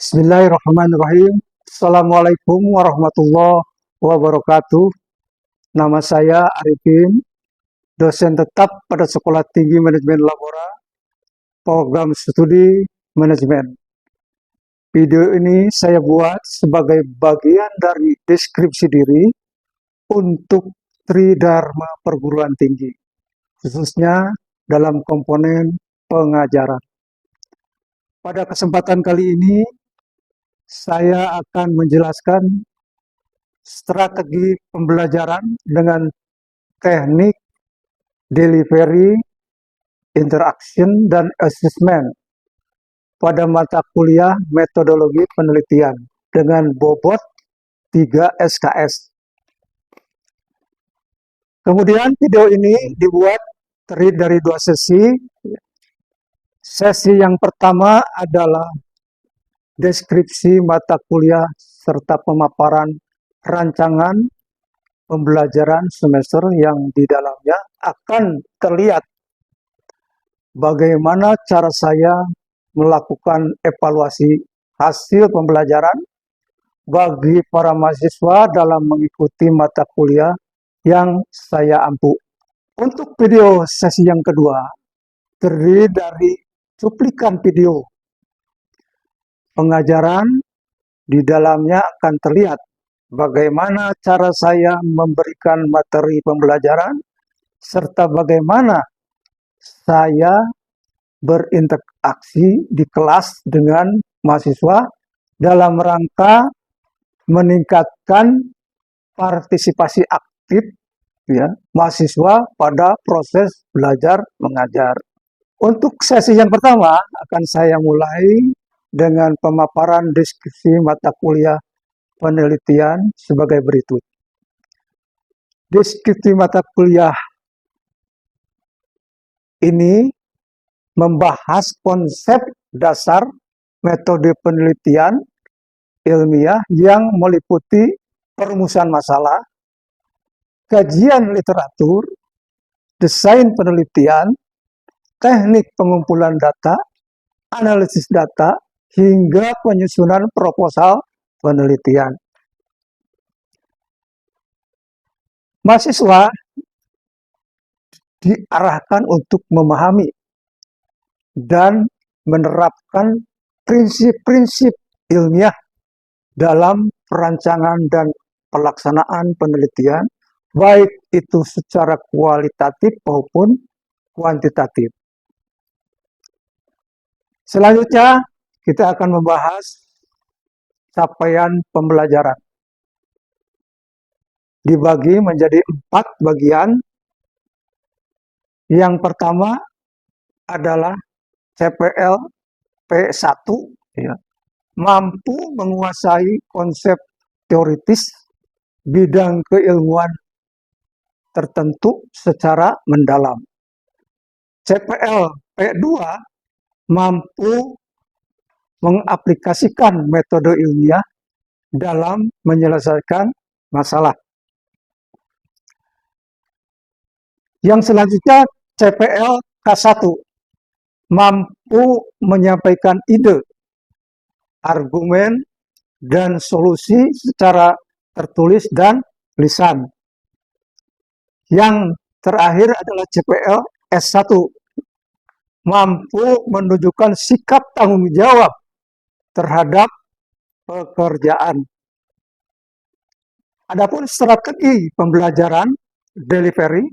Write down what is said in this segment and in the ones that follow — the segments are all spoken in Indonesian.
Bismillahirrahmanirrahim. Assalamualaikum warahmatullahi wabarakatuh. Nama saya Arifin, dosen tetap pada Sekolah Tinggi Manajemen Labora, Program Studi Manajemen. Video ini saya buat sebagai bagian dari deskripsi diri untuk Tridharma Perguruan Tinggi, khususnya dalam komponen pengajaran. Pada kesempatan kali ini, saya akan menjelaskan strategi pembelajaran dengan teknik delivery, interaction, dan assessment pada mata kuliah metodologi penelitian dengan bobot 3 SKS. Kemudian video ini dibuat terdiri dari 2 sesi. Sesi yang pertama adalah deskripsi mata kuliah serta pemaparan rancangan pembelajaran semester yang di dalamnya akan terlihat bagaimana cara saya melakukan evaluasi hasil pembelajaran bagi para mahasiswa dalam mengikuti mata kuliah yang saya ampu. Untuk video sesi yang kedua, terdiri dari cuplikan video pengajaran. Di dalamnya akan terlihat bagaimana cara saya memberikan materi pembelajaran, serta bagaimana saya berinteraksi di kelas dengan mahasiswa dalam rangka meningkatkan partisipasi aktif mahasiswa pada proses belajar mengajar. Untuk sesi yang pertama akan saya mulai dengan pemaparan deskripsi mata kuliah penelitian sebagai berikut. Deskripsi mata kuliah ini membahas konsep dasar metode penelitian ilmiah yang meliputi perumusan masalah, kajian literatur, desain penelitian, teknik pengumpulan data, analisis data, hingga penyusunan proposal penelitian. Mahasiswa diarahkan untuk memahami dan menerapkan prinsip-prinsip ilmiah dalam perancangan dan pelaksanaan penelitian, baik itu secara kualitatif maupun kuantitatif. Selanjutnya, kita akan membahas capaian pembelajaran. Dibagi menjadi 4 bagian. Yang pertama adalah CPL P1, mampu menguasai konsep teoritis bidang keilmuan tertentu secara mendalam. CPL P2 mampu mengaplikasikan metode ilmiah dalam menyelesaikan masalah. Yang selanjutnya CPL K1 mampu menyampaikan ide, argumen, dan solusi secara tertulis dan lisan. Yang terakhir adalah CPL S1 mampu menunjukkan sikap tanggung jawab terhadap pekerjaan. Adapun strategi pembelajaran delivery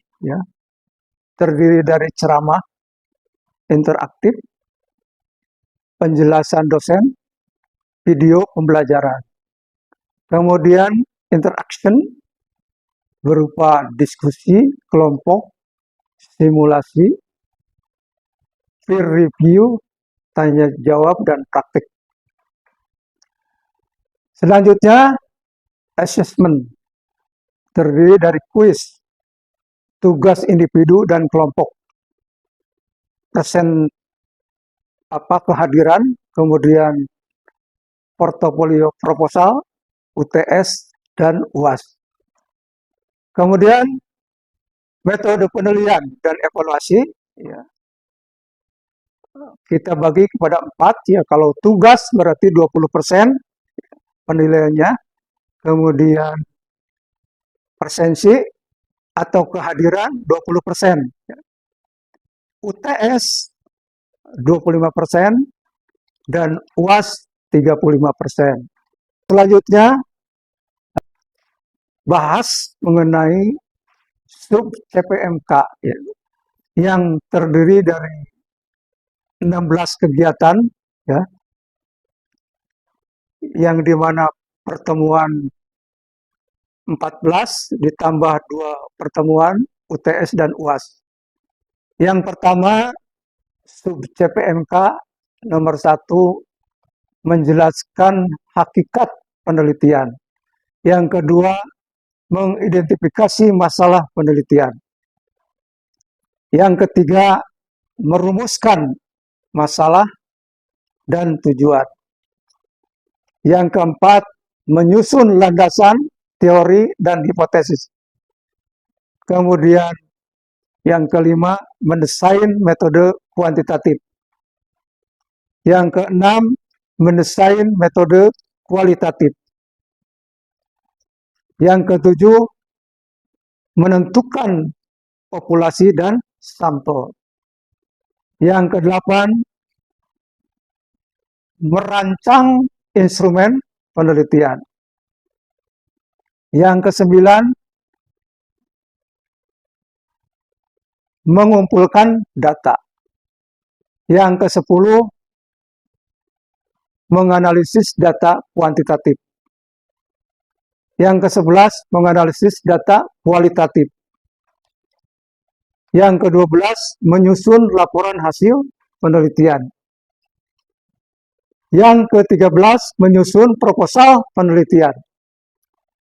terdiri dari ceramah interaktif, penjelasan dosen, video pembelajaran. Kemudian interaction berupa diskusi, kelompok, simulasi, peer review, tanya jawab, dan praktik. Selanjutnya, assessment terdiri dari kuis, tugas individu dan kelompok, kehadiran, kemudian portofolio proposal, UTS, dan UAS. Kemudian metode penilaian dan evaluasi, kita bagi kepada 4 ya. Kalau tugas berarti 20% penilaiannya, kemudian presensi atau kehadiran 20%, UTS 25% dan UAS 35%. Selanjutnya bahas mengenai sub CPMK ya, yang terdiri dari 16 kegiatan ya, yang dimana pertemuan 14 ditambah 2 pertemuan UTS dan UAS. Yang pertama, sub CPMK nomor 1 menjelaskan hakikat penelitian. Yang kedua, mengidentifikasi masalah penelitian. Yang ketiga, merumuskan masalah dan tujuan. Yang keempat, menyusun landasan teori dan hipotesis. Kemudian yang kelima, mendesain metode kuantitatif. Yang keenam, mendesain metode kualitatif. Yang ketujuh, menentukan populasi dan sampel. Yang kedelapan, merancang instrumen penelitian. Yang kesembilan, mengumpulkan data. Yang kesepuluh, menganalisis data kuantitatif. Yang ke-11, menganalisis data kualitatif. Yang ke-12, menyusun laporan hasil penelitian. Yang ke-13, menyusun proposal penelitian.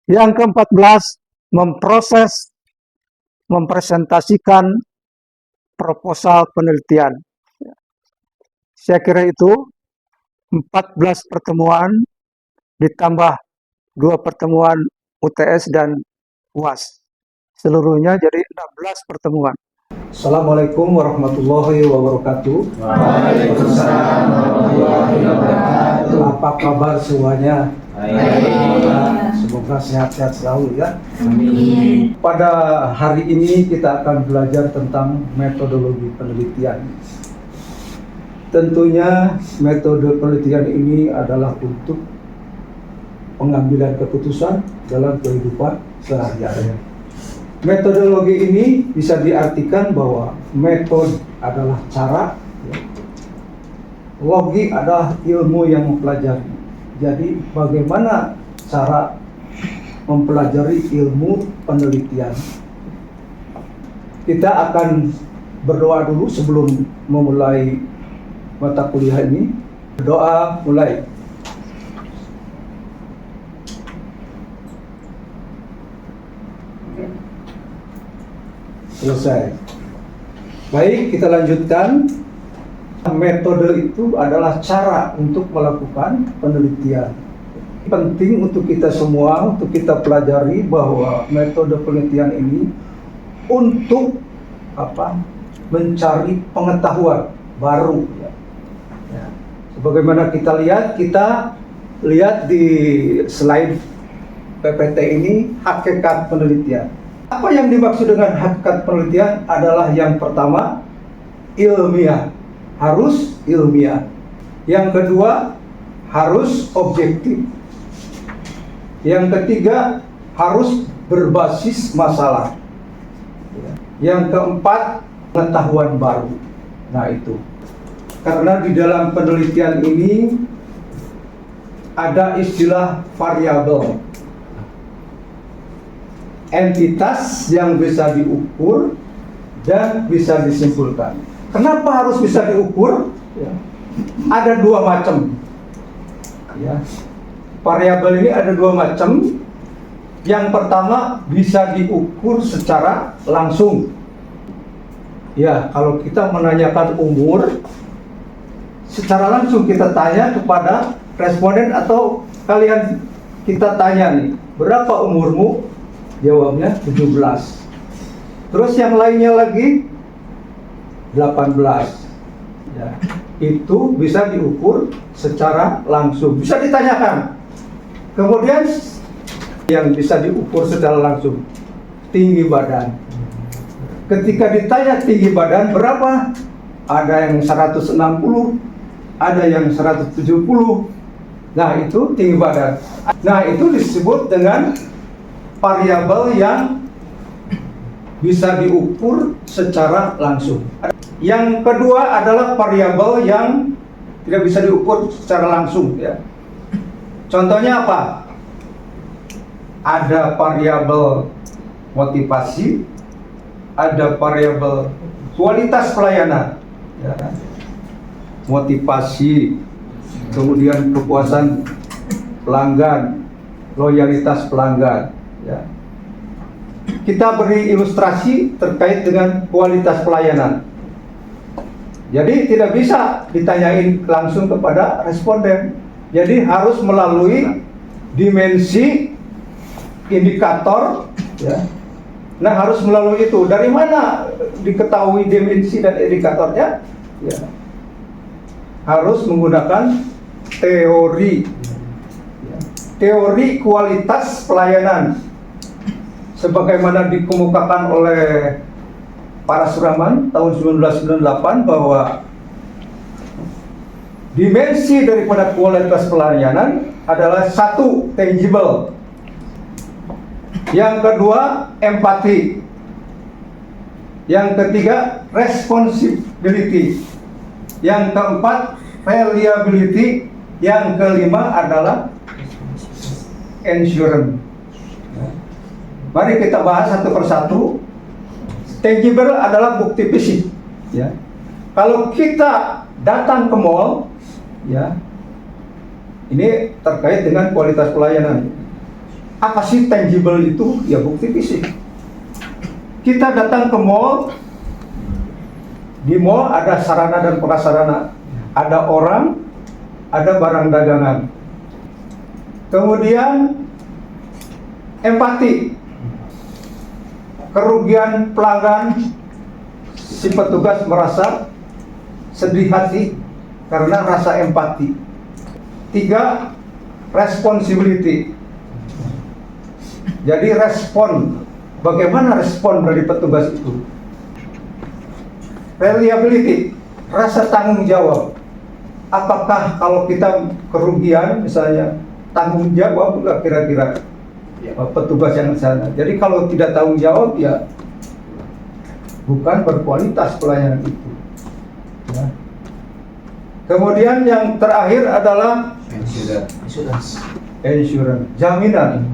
Yang ke-14, memproses, mempresentasikan proposal penelitian. Saya kira itu 14 pertemuan ditambah 2 pertemuan UTS dan UAS. Seluruhnya jadi 16 pertemuan. Assalamualaikum warahmatullahi wabarakatuh. Waalaikumsalam warahmatullahi wabarakatuh. Apa kabar semuanya? Baik. Semoga sehat-sehat selalu ya. Amin. Pada hari ini kita akan belajar tentang metodologi penelitian. Tentunya metode penelitian ini adalah untuk pengambilan keputusan dalam kehidupan sehari-hari. Metodologi ini bisa diartikan bahwa metode adalah cara, logi adalah ilmu yang mempelajari. Jadi bagaimana cara mempelajari ilmu penelitian? Kita akan berdoa dulu sebelum memulai mata kuliah ini. Doa mulai. Selesai. Baik, kita lanjutkan. Metode itu adalah cara untuk melakukan penelitian. Penting untuk kita semua, untuk kita pelajari bahwa metode penelitian ini untuk mencari pengetahuan baru. Sebagaimana kita lihat di slide PPT ini, hakikat penelitian. Apa yang dimaksud dengan hakikat penelitian adalah yang pertama, ilmiah. Harus ilmiah. Yang kedua, harus objektif. Yang ketiga, harus berbasis masalah. Yang keempat, pengetahuan baru. Nah itu. Karena di dalam penelitian ini ada istilah variabel. Entitas yang bisa diukur dan bisa disimpulkan. Kenapa harus bisa diukur? Ada 2 macam. Variabel ini ada 2 macam. Yang pertama bisa diukur secara langsung. Kalau kita menanyakan umur, secara langsung kita tanya kepada responden atau kalian kita tanya nih, berapa umurmu? Jawabnya 17. Terus yang lainnya lagi 18. Ya. Itu bisa diukur secara langsung, bisa ditanyakan. Kemudian yang bisa diukur secara langsung, tinggi badan. Ketika ditanya tinggi badan berapa, ada yang 160, ada yang 170. Nah, itu tinggi badan. Nah, itu disebut dengan variabel yang bisa diukur secara langsung. Yang kedua adalah variabel yang tidak bisa diukur secara langsung, ya. Contohnya apa? Ada variabel motivasi, ada variabel kualitas pelayanan, ya. Motivasi, kemudian kepuasan pelanggan, loyalitas pelanggan, ya. Kita beri ilustrasi terkait dengan kualitas pelayanan. Jadi tidak bisa ditanyain langsung kepada responden. Jadi harus melalui dimensi indikator, ya. Nah, harus melalui itu. Dari mana diketahui dimensi dan indikatornya? Ya. Harus menggunakan teori. Ya. Teori kualitas pelayanan. Sebagaimana dikemukakan oleh para suraman tahun 1998 bahwa dimensi daripada kualitas pelayanan adalah satu, tangible. Yang kedua, empati. Yang ketiga, responsibility. Yang keempat, reliability. Yang kelima adalah insurance. Mari kita bahas satu persatu. Tangible adalah bukti fisik, ya. Kalau kita datang ke mall, ya, ini terkait dengan kualitas pelayanan. Apa sih tangible itu? Ya, bukti fisik. Kita datang ke mall, di mall ada sarana dan prasarana, ada orang, ada barang dagangan. Kemudian empati. Kerugian pelanggan, si petugas merasa sedih hati karena rasa empati. 3, responsibility. Jadi respon, bagaimana respon dari petugas itu? Reliability, rasa tanggung jawab. Apakah kalau kita kerugian misalnya, tanggung jawab enggak kira-kira petugas yang di sana? Jadi kalau tidak tanggung jawab, ya bukan berkualitas pelayanan itu, ya. Kemudian yang terakhir adalah insurance, jaminan.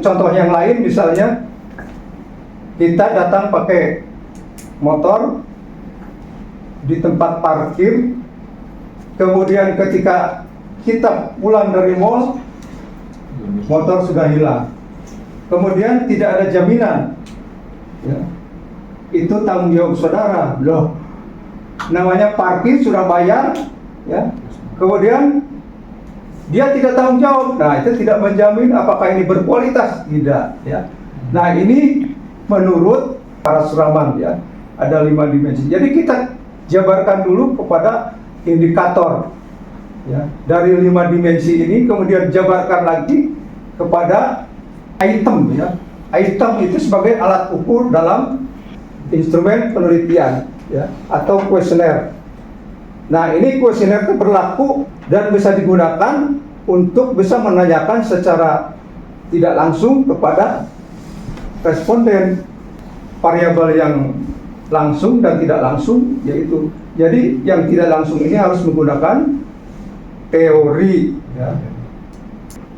Contoh yang lain misalnya, kita datang pakai motor di tempat parkir, kemudian ketika kita pulang dari mall, motor sudah hilang, kemudian tidak ada jaminan, ya. Itu tanggung jawab saudara. Loh, namanya parkir sudah bayar, ya. Kemudian dia tidak tanggung jawab. Nah, itu tidak menjamin apakah ini berkualitas, tidak, ya. Nah, ini menurut para suraman, ya, ada 5 dimensi. Jadi kita jabarkan dulu kepada indikator, ya. Dari 5 dimensi ini kemudian jabarkan lagi kepada item, ya. Item itu sebagai alat ukur dalam instrumen penelitian, ya, atau kuesioner. Nah, ini kuesioner itu berlaku dan bisa digunakan untuk bisa menanyakan secara tidak langsung kepada responden variabel yang langsung dan tidak langsung, yaitu. Jadi yang tidak langsung ini harus menggunakan teori, ya.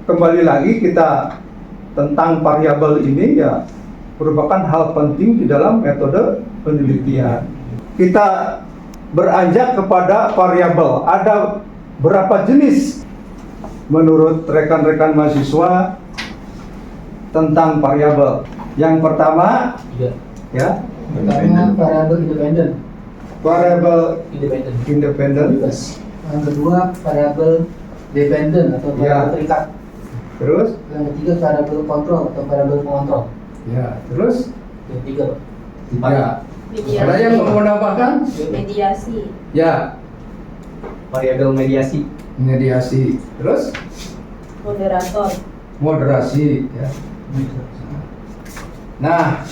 Kembali lagi kita tentang variabel ini, ya, merupakan hal penting di dalam metode penelitian. Kita beranjak kepada variabel. Ada berapa jenis menurut rekan-rekan mahasiswa tentang variabel? Yang pertama, ya, Pertama, variabel independen. variabel independen. Yang kedua, variabel dependen atau variabel Ya. terikat. Terus, Yang ketiga, variabel kontrol atau variabel pengontrol. ya, terus Yang ketiga, Pak. 3. Ada yang mau menambahkan? Mediasi. Ya, Variabel mediasi. mediasi. Terus Moderator. moderasi. Ya. Nah,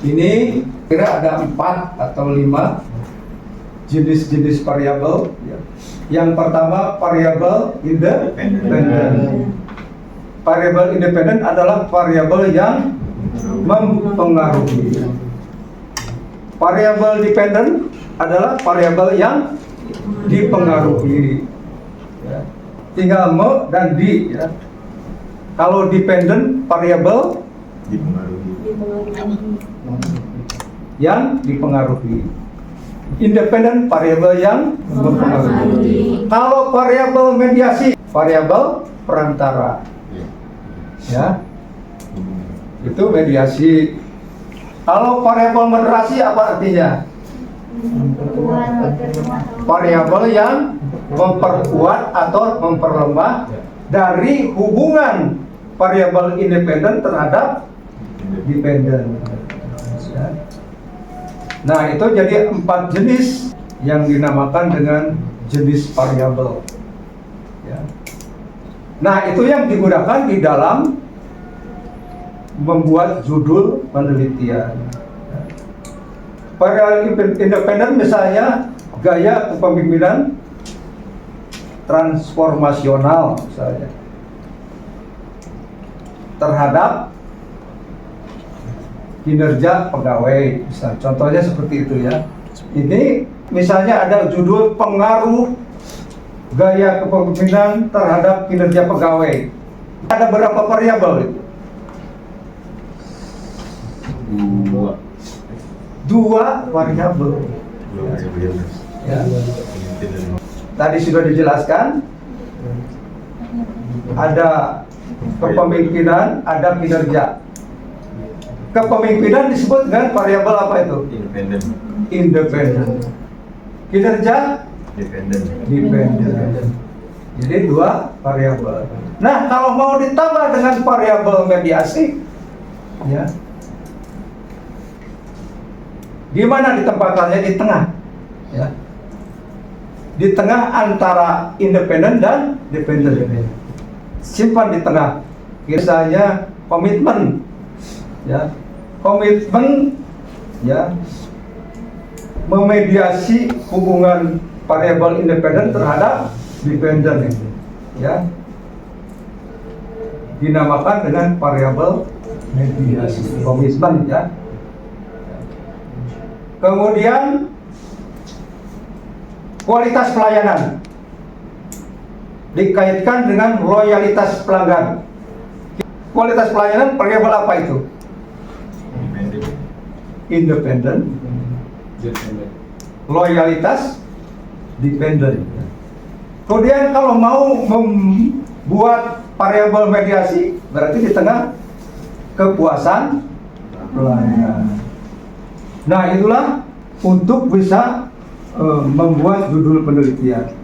ini kira ada 4 atau 5 jenis-jenis variabel. Ya. Yang pertama variabel independen. Variabel independen adalah variabel yang mempengaruhi. Variabel dependen adalah variabel yang dipengaruhi. Ya. Tinggal me dan di. Ya. Kalau dependen variabel yang dipengaruhi. Independen variabel yang mempengaruhi. Kalau variabel mediasi, variabel perantara. Ya. Itu mediasi. Kalau variabel moderasi apa artinya? Variabel yang memperkuat atau memperlemah dari hubungan variabel independen terhadap dependen. Ya. Nah, itu jadi 4 jenis yang dinamakan dengan jenis variabel. Ya. Nah, itu yang digunakan di dalam membuat judul penelitian. Variabel independen misalnya gaya kepemimpinan transformasional misalnya terhadap kinerja pegawai, misalnya. Contohnya seperti itu ya. Ini misalnya ada judul pengaruh gaya kepemimpinan terhadap kinerja pegawai. Ada berapa variabel itu? Dua variabel. Ya. Tadi sudah dijelaskan. Ada kepemimpinan, ada kinerja. Kepemimpinan disebut dengan variabel apa itu? Independen. Kinerja? Dependen. Jadi 2 variabel. Nah, kalau mau ditambah dengan variabel mediasi, ya, di mana ditempatannya? Di tengah. Ya. Di tengah antara independen dan dependen. Simpan di tengah. Misalnya komitmen. Ya. Komitmen, ya, memediasi hubungan variabel independen terhadap dependen, ya, dinamakan dengan variabel mediasi, komitmen, ya. Kemudian kualitas pelayanan dikaitkan dengan loyalitas pelanggan. Kualitas pelayanan variabel apa itu? Independen. Loyalitas dependen. Kemudian kalau mau membuat variabel mediasi, berarti di tengah kepuasan pelanggan. Nah, itulah untuk bisa membuat judul penelitian.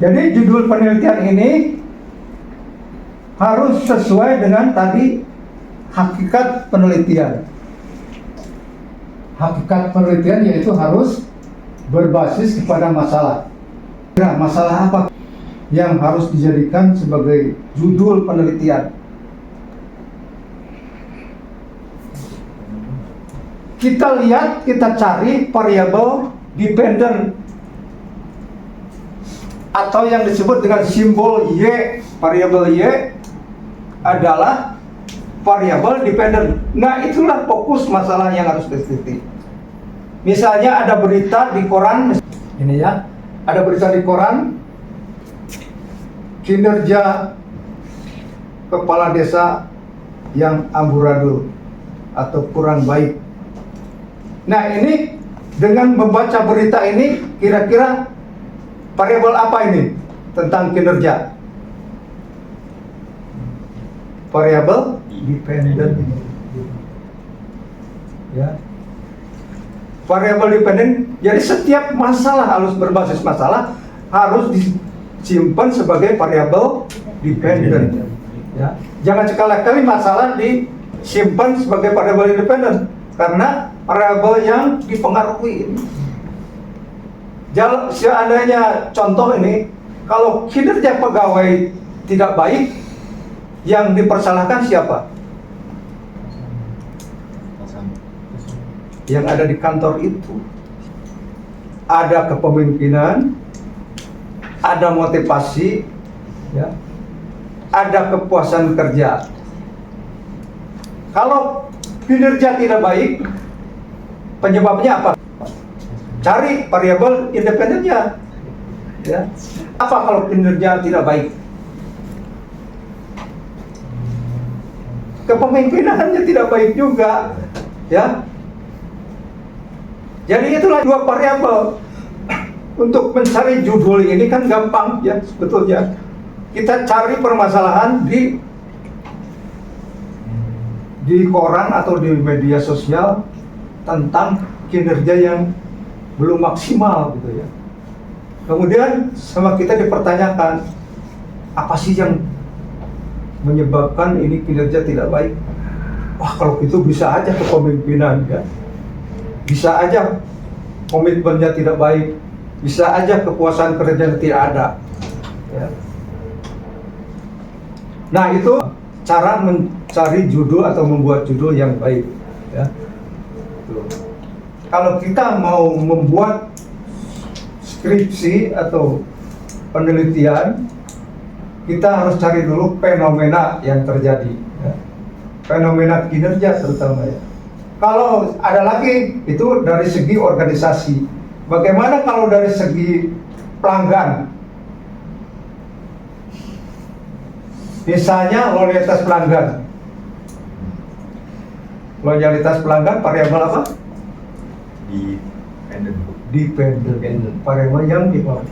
Jadi judul penelitian ini harus sesuai dengan tadi hakikat penelitian. Hakikat penelitian yaitu harus berbasis kepada masalah. Nah, masalah apa yang harus dijadikan sebagai judul penelitian? Kita lihat, kita cari variabel dependen atau yang disebut dengan simbol Y. Variabel Y adalah variabel dependen. Nah, itulah fokus masalah yang harus diteliti. Misalnya ada berita di koran, ini ya, ada berita di koran, kinerja kepala desa yang amburadul atau kurang baik. Nah, ini dengan membaca berita ini, kira-kira variabel apa ini tentang kinerja? Variabel dependen. Ya. Variabel dependen. Jadi setiap masalah harus berbasis masalah harus disimpan sebagai variabel dependen. Ya. Jangan sekali-kali masalah disimpan sebagai variabel independen karena variabel yang dipengaruhi ini. Seandainya contoh ini, kalau kinerja pegawai tidak baik, yang dipersalahkan siapa? Yang ada di kantor itu. Ada kepemimpinan, ada motivasi, ya, ada kepuasan kerja. Kalau kinerja tidak baik, penyebabnya apa? Cari variabel independennya. Ya. Apa kalau kinerja tidak baik? Kepemimpinannya tidak baik juga, ya. Jadi itulah dua variabel. Untuk mencari judul ini kan gampang, ya, sebetulnya. Kita cari permasalahan di koran atau di media sosial tentang kinerja yang belum maksimal, gitu ya. Kemudian sama kita dipertanyakan, apa sih yang menyebabkan ini kinerja tidak baik? Wah, kalau itu bisa aja kepemimpinan, ya. Bisa aja komitmennya tidak baik, bisa aja kepuasan kerja tidak ada, ya. Nah, itu cara mencari judul atau membuat judul yang baik, ya. Tuh. Kalau kita mau membuat skripsi atau penelitian, kita harus cari dulu fenomena yang terjadi, ya. Fenomena kinerja terutama, ya. Kalau ada lagi, itu dari segi organisasi. Bagaimana kalau dari segi pelanggan? Misalnya loyalitas pelanggan. Loyalitas pelanggan variabel apa? Dependent. Variabel yang dipahami.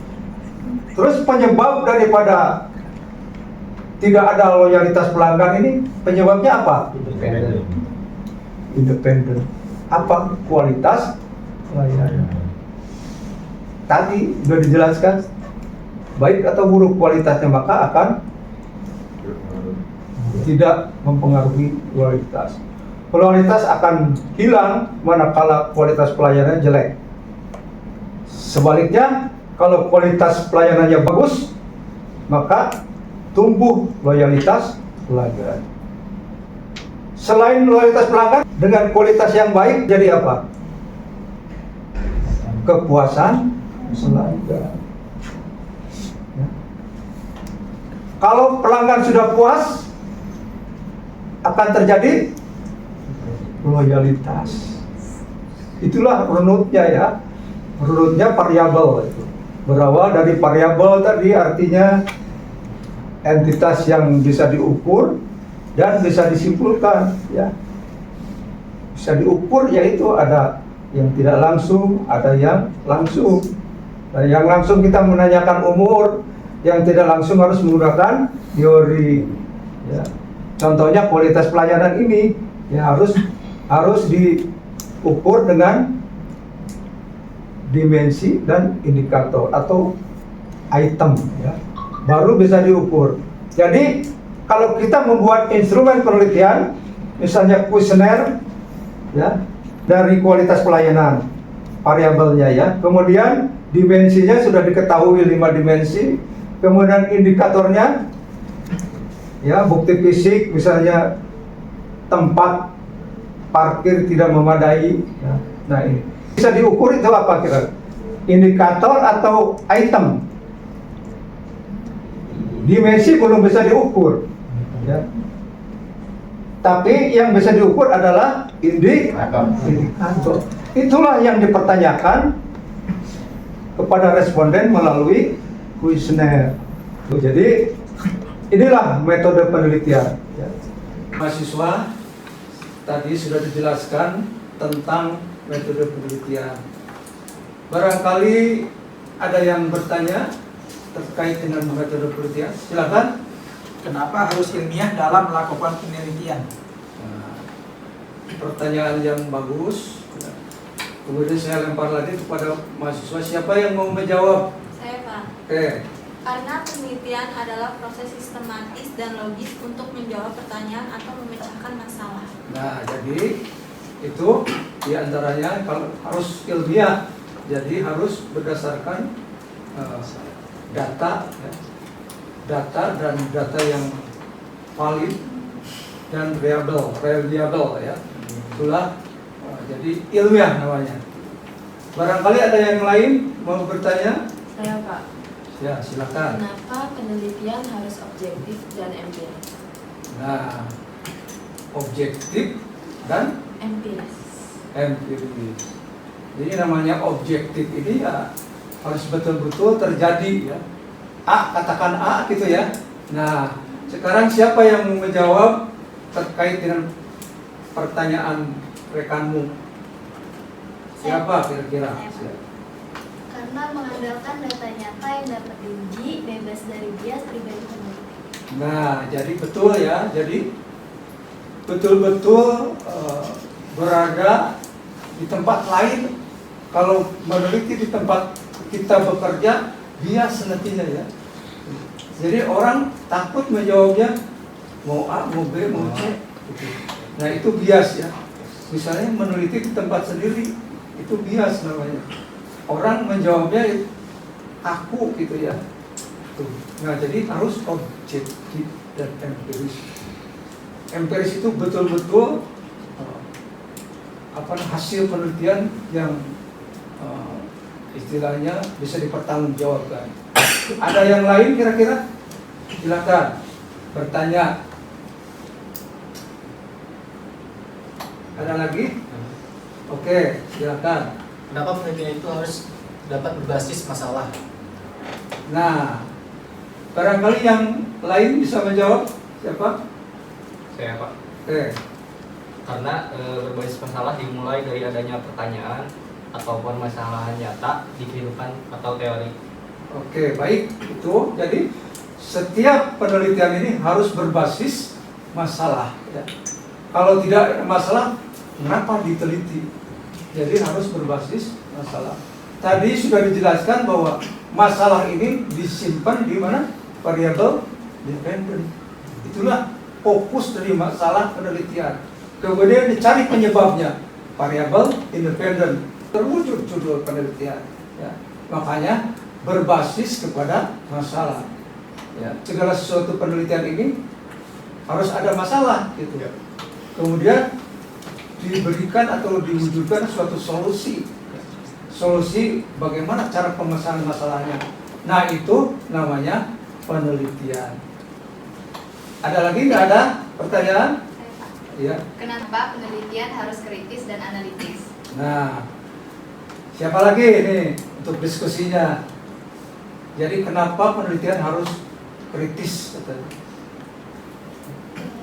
Terus penyebab daripada tidak ada loyalitas pelanggan ini, penyebabnya apa? Independen. Apa? Kualitas pelayanan. Tadi sudah dijelaskan, baik atau buruk kualitasnya, maka akan tidak mempengaruhi kualitas. Kualitas akan hilang manakala kualitas pelayanannya jelek. Sebaliknya, kalau kualitas pelayanannya bagus, maka tumbuh loyalitas pelanggan. Selain loyalitas pelanggan, dengan kualitas yang baik jadi apa? Kepuasan pelanggan. Ya. Kalau pelanggan sudah puas, akan terjadi loyalitas. Itulah runutnya, ya. Runutnya variabel itu. Berawal dari variabel tadi, artinya entitas yang bisa diukur dan bisa disimpulkan, ya. Bisa diukur, yaitu ada yang tidak langsung, ada yang langsung. Nah, yang langsung kita menanyakan umur, yang tidak langsung harus menggunakan teori, ya. Contohnya kualitas pelayanan ini, ya, harus diukur dengan dimensi dan indikator atau item, ya. Baru bisa diukur. Jadi kalau kita membuat instrumen penelitian, misalnya kuesioner, ya, dari kualitas pelayanan, variabelnya, ya, kemudian dimensinya sudah diketahui 5 dimensi, kemudian indikatornya, ya, bukti fisik, misalnya tempat parkir tidak memadai, ya. Nah, ini bisa diukur, itu apa kira? Indikator atau item? Dimensi belum bisa diukur, ya. Tapi yang bisa diukur adalah indikator. Itulah yang dipertanyakan kepada responden melalui kuesioner. Jadi inilah metode penelitian, ya. Mahasiswa tadi sudah dijelaskan tentang metode penelitian. Barangkali ada yang bertanya terkait dengan metode penelitian, silakan. Kenapa harus ilmiah dalam melakukan penelitian? Nah, pertanyaan yang bagus. Kemudian saya lempar lagi kepada mahasiswa, siapa yang mau menjawab? Saya, Pak. Oke. Karena penelitian adalah proses sistematis dan logis untuk menjawab pertanyaan atau memecahkan masalah. Nah, jadi Itu diantaranya kalau harus ilmiah, jadi harus berdasarkan data, ya. Data yang valid dan reliable ya. Itulah jadi ilmiah namanya. Barangkali ada yang lain mau bertanya? Saya Pak. Ya, silakan. Kenapa penelitian harus objektif dan empiris? Nah, objektif dan Empiris. empiris. Jadi namanya objektif ini ya harus betul-betul terjadi ya. A, katakan A gitu ya. Nah, sekarang siapa yang mau menjawab terkait dengan pertanyaan rekanmu? Siapa kira-kira? Karena mengandalkan data nyata yang dapat diuji bebas dari bias pribadi peneliti. Nah, jadi betul ya. Jadi betul-betul berada di tempat lain. Kalau meneliti di tempat kita bekerja, bias nantinya ya. Jadi orang takut menjawabnya mau A, mau B, mau C. Gitu. Nah itu bias ya. Misalnya meneliti di tempat sendiri, itu bias namanya. Orang menjawabnya aku gitu ya. Tuh. Nah jadi harus objektif dan empiris. Empiris itu betul-betul hasil penelitian yang istilahnya bisa dipertanggungjawabkan. Ada yang lain kira-kira? Silakan bertanya. Ada lagi? Oke, silakan. Kenapa penelitian itu harus dapat berbasis masalah? Nah, barangkali yang lain bisa menjawab. Siapa? Saya Pak. Oke. Karena berbasis masalah dimulai dari adanya pertanyaan ataupun masalah nyata di kehidupan atau teori. Oke, baik. Itu jadi setiap penelitian ini harus berbasis masalah ya. Kalau tidak ada masalah, kenapa diteliti? Jadi harus berbasis masalah. Tadi sudah dijelaskan bahwa masalah ini disimpan di mana? Variabel dependent. Itulah fokus dari masalah penelitian. Kemudian dicari penyebabnya, variabel independent. Terwujud judul penelitian. Ya. Makanya berbasis kepada masalah. Ya. Segala sesuatu penelitian ini harus ada masalah, gitu. Kemudian diberikan atau diwujudkan suatu solusi. Solusi bagaimana cara pemecahan masalahnya. Nah itu namanya penelitian. Ada lagi nggak ada pertanyaan? Ya. Kenapa penelitian harus kritis dan analitis? Nah, siapa lagi ini untuk diskusinya? Jadi kenapa penelitian harus kritis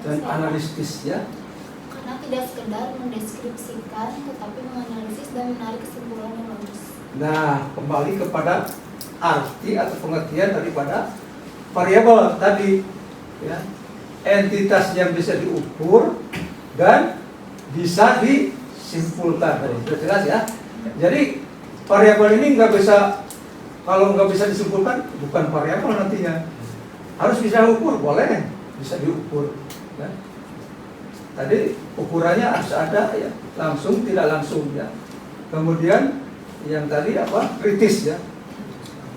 dan analitis ya? Karena tidak sekedar mendeskripsikan, tetapi menganalisis dan menarik kesimpulan yang logis. Nah, kembali kepada arti atau pengertian daripada variabel tadi, ya. Entitas yang bisa diukur dan bisa disimpulkan. Sudah jelas ya. Jadi variabel ini nggak bisa, kalau nggak bisa disimpulkan bukan variabel nantinya. Harus bisa ukur, boleh, bisa diukur. Ya. Tadi ukurannya harus ada ya, langsung tidak langsung ya. Kemudian yang tadi apa? Kritis ya.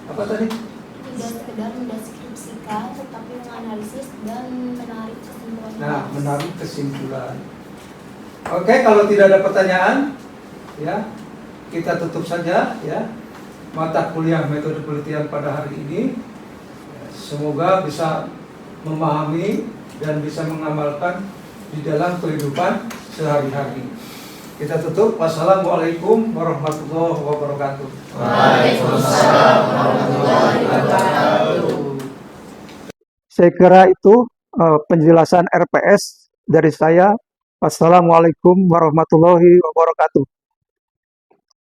Apa tadi? Tidak sekedar mendeskripsikan, tetapi menganalisis dan menarik kesimpulan. Nah, menarik kesimpulan. Oke, kalau tidak ada pertanyaan, ya kita tutup saja ya mata kuliah metode penelitian pada hari ini. Semoga bisa memahami dan bisa mengamalkan di dalam kehidupan sehari-hari. Kita tutup. Wassalamualaikum warahmatullahi wabarakatuh. Waalaikumsalam warahmatullahi wabarakatuh. Saya kira itu penjelasan RPS dari saya. Wassalamualaikum warahmatullahi wabarakatuh.